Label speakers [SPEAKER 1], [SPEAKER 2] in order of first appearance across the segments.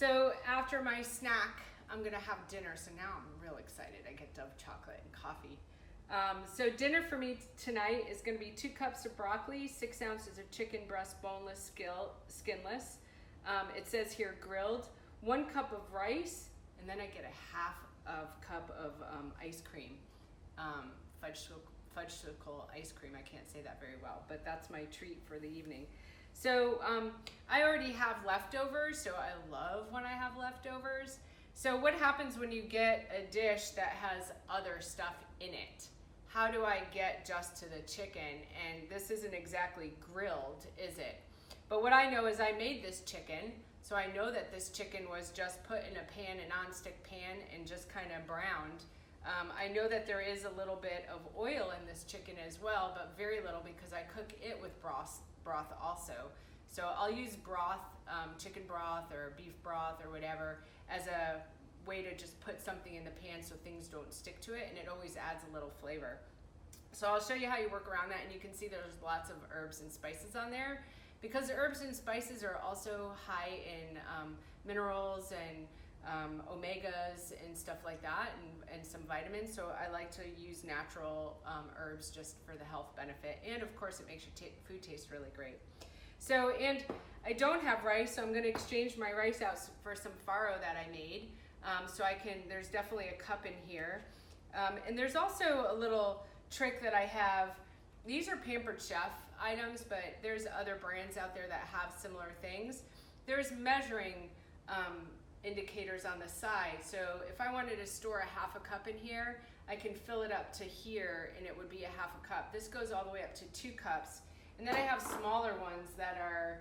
[SPEAKER 1] So after my snack, I'm gonna have dinner. So now I'm real excited. I get Dove chocolate and coffee. So dinner for me tonight is gonna be 2 cups of broccoli, 6 ounces of chicken breast, boneless, skinless. It says here grilled, 1 cup of rice, and then I get a half of cup of ice cream, fudgesicle ice cream. I can't say that very well, but that's my treat for the evening. So I already have leftovers, so I love when I have leftovers. So what happens when you get a dish that has other stuff in it? How do I get just to the chicken? And this isn't exactly grilled, is it? But what I know is I made this chicken, so I know that this chicken was just put in a pan, a non-stick pan, and just kind of browned. I know that there is a little bit of oil in this chicken as well, but very little because I cook it with broth also. So I'll use broth, chicken broth or beef broth or whatever, as a way to just put something in the pan so things don't stick to it, and it always adds a little flavor. So I'll show you how you work around that, and you can see there's lots of herbs and spices on there because herbs and spices are also high in minerals and omegas and stuff like that, and some vitamins. So I like to use natural herbs just for the health benefit, and of course it makes your food taste really great. So, and I don't have rice, so I'm going to exchange my rice out for some farro that I made. So there's definitely a cup in here. And there's also a little trick that I have. These are Pampered Chef items, but there's other brands out there that have similar things. There's measuring indicators on the side. So if I wanted to store a half a cup in here, I can fill it up to here and it would be a half a cup. This goes all the way up to 2 cups. And then I have smaller ones that are,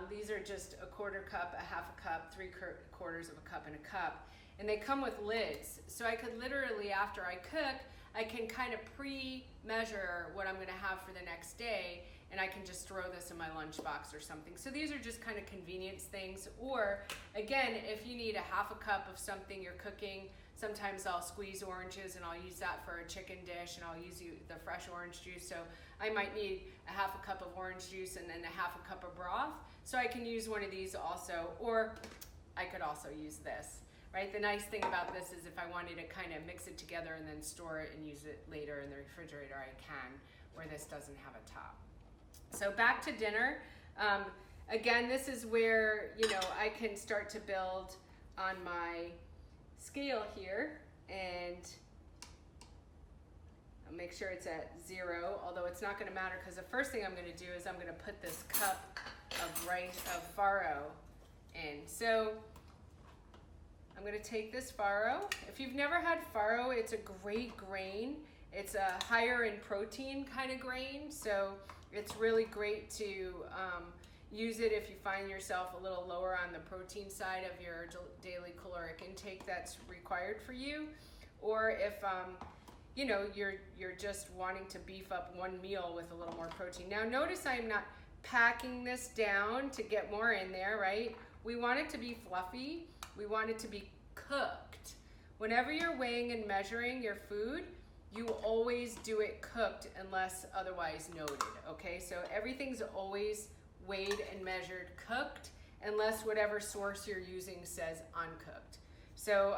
[SPEAKER 1] these are just a 1/4 cup, a half a cup, 3/4 of a cup, and a cup. And they come with lids. So I could literally, after I cook, I can kind of pre-measure what I'm gonna have for the next day, and I can just throw this in my lunchbox or something. So these are just kind of convenience things. Or again, if you need a half a cup of something you're cooking, sometimes I'll squeeze oranges and I'll use that for a chicken dish, and I'll use the fresh orange juice. So I might need a half a cup of orange juice and then a half a cup of broth. So I can use one of these also, or I could also use this. Right, the nice thing about this is if I wanted to kind of mix it together and then store it and use it later in the refrigerator, I can, where this doesn't have a top. So back to dinner. Again, this is where, I can start to build on my scale here, and I'll make sure it's at 0, although it's not going to matter because the first thing I'm going to do is I'm going to put this cup of farro in. So I'm going to take this farro. If you've never had farro, it's a great grain. It's a higher in protein kind of grain, so it's really great to use it if you find yourself a little lower on the protein side of your daily caloric intake that's required for you, or if you're just wanting to beef up one meal with a little more protein. Now notice I'm not packing this down to get more in there, right? We want it to be fluffy. We want it to be cooked. Whenever you're weighing and measuring your food, you always do it cooked unless otherwise noted, okay? So everything's always weighed and measured cooked unless whatever source you're using says uncooked. So,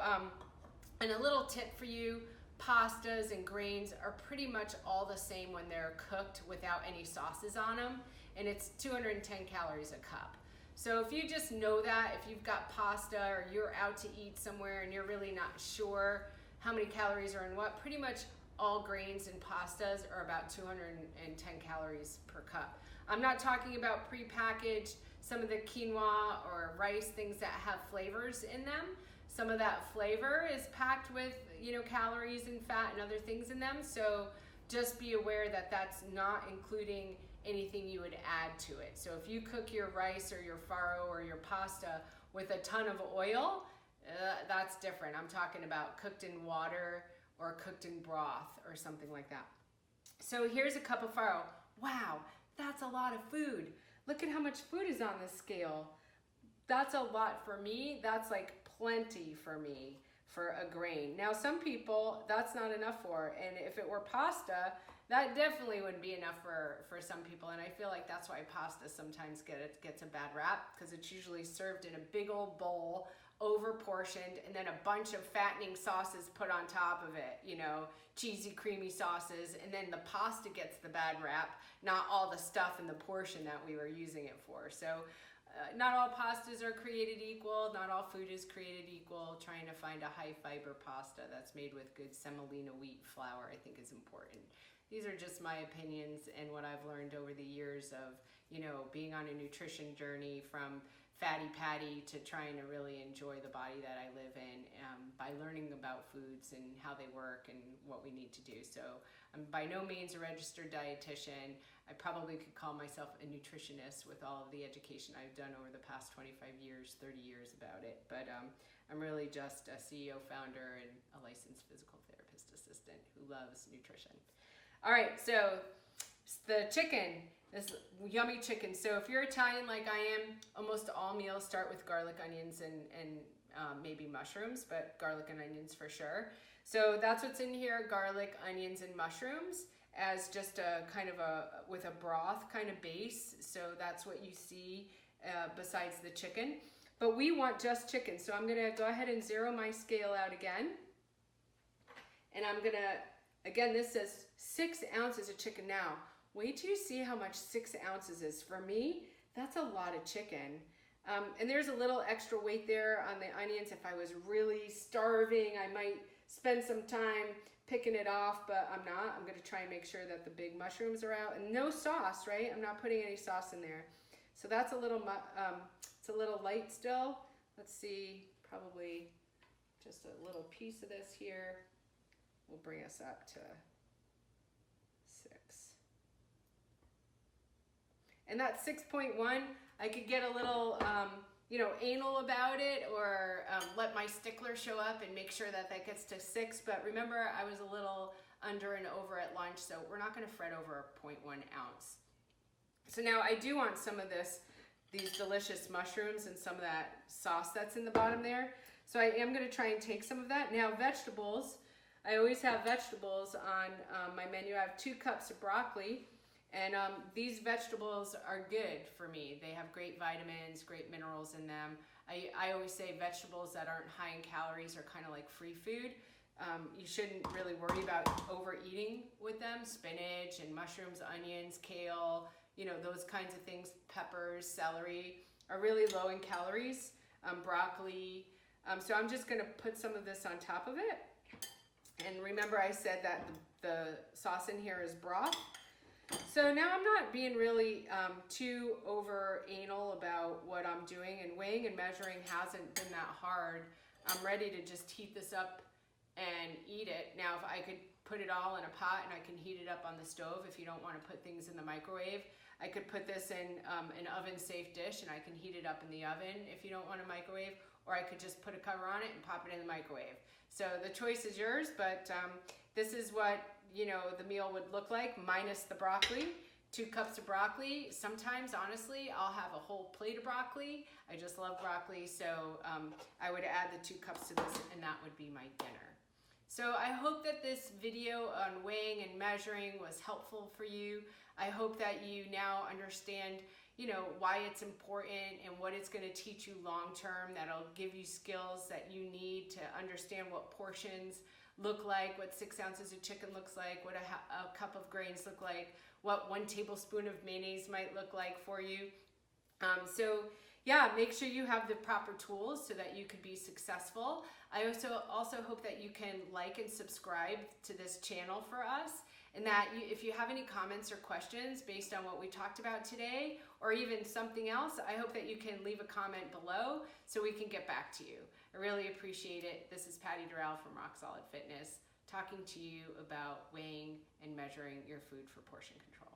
[SPEAKER 1] and a little tip for you, pastas and grains are pretty much all the same when they're cooked without any sauces on them, and it's 210 calories a cup. So if you just know that, if you've got pasta or you're out to eat somewhere and you're really not sure how many calories are in what, pretty much all grains and pastas are about 210 calories per cup. I'm not talking about prepackaged, some of the quinoa or rice, things that have flavors in them. Some of that flavor is packed with, calories and fat and other things in them. So just be aware that that's not including anything you would add to it. So if you cook your rice or your farro or your pasta with a ton of oil, that's different. I'm talking about cooked in water or cooked in broth or something like that. So here's a cup of farro. Wow, that's a lot of food. Look at how much food is on this scale. That's a lot for me. That's like plenty for me for a grain. Now some people, that's not enough for, and if it were pasta, that definitely wouldn't be enough for some people, and I feel like that's why pasta sometimes gets a bad rap, because it's usually served in a big old bowl, over portioned, and then a bunch of fattening sauces put on top of it, you know, cheesy creamy sauces, and then the pasta gets the bad rap, not all the stuff in the portion that we were using it for. So not all pastas are created equal, not all food is created equal. Trying to find a high fiber pasta that's made with good semolina wheat flour, I think, is important. These are just my opinions and what I've learned over the years of, you know, being on a nutrition journey from fatty patty to trying to really enjoy the body that I live in, by learning about foods and how they work and what we need to do. So I'm by no means a registered dietitian. I probably could call myself a nutritionist with all of the education I've done over the past 25 years, 30 years about it. But I'm really just a CEO, founder, and a licensed physical therapist assistant who loves nutrition. All right, so the chicken, this yummy chicken. So if you're Italian like I am, almost all meals start with garlic, onions, and maybe mushrooms, but garlic and onions for sure. So that's what's in here, garlic, onions, and mushrooms, as just a kind of with a broth kind of base. So that's what you see besides the chicken. But we want just chicken. So I'm gonna go ahead and zero my scale out again. And I'm gonna, again, this says 6 ounces of chicken. Now, wait till you see how much 6 ounces is. For me, that's a lot of chicken. And there's a little extra weight there on the onions. If I was really starving, I might spend some time picking it off, but I'm not. I'm gonna try and make sure that the big mushrooms are out. And no sauce, right? I'm not putting any sauce in there. So that's a little, it's a little light still. Let's see, probably just a little piece of this here will bring us up to 6. And that 6.1, I could get a little, you know, anal about it, or let my stickler show up and make sure that that gets to 6. But remember, I was a little under and over at lunch, so we're not going to fret over a 0.1 ounce. So now I do want some of these delicious mushrooms and some of that sauce that's in the bottom there. So I am going to try and take some of that. Now vegetables, I always have vegetables on my menu. I have 2 cups of broccoli. And these vegetables are good for me. They have great vitamins, great minerals in them. I always say vegetables that aren't high in calories are kind of like free food. You shouldn't really worry about overeating with them. Spinach and mushrooms, onions, kale, you know, those kinds of things, peppers, celery are really low in calories. Broccoli. So I'm just gonna put some of this on top of it. And remember I said that the sauce in here is broth. So now I'm not being really too over anal about what I'm doing, and weighing and measuring hasn't been that hard. I'm ready to just heat this up and eat it. Now, if I could put it all in a pot and I can heat it up on the stove, if you don't want to put things in the microwave, I could put this in an oven safe dish and I can heat it up in the oven if you don't want a microwave, or I could just put a cover on it and pop it in the microwave. So the choice is yours, but this is what, you know, the meal would look like minus the broccoli. 2 cups of broccoli. Sometimes, honestly, I'll have a whole plate of broccoli. I just love broccoli, so I would add the 2 cups to this, and that would be my dinner. So I hope that this video on weighing and measuring was helpful for you. I hope that you now understand, you know, why it's important and what it's going to teach you long term. That'll give you skills that you need to understand what portions look like, what 6 ounces of chicken looks like, what a cup of grains look like, what 1 tablespoon of mayonnaise might look like for you. So yeah, make sure you have the proper tools so that you could be successful. I also hope that you can like and subscribe to this channel for us, and that if you have any comments or questions based on what we talked about today, or even something else, I hope that you can leave a comment below so we can get back to you. I really appreciate it. This is Patty Durell from Rock Solid Fitness, talking to you about weighing and measuring your food for portion control.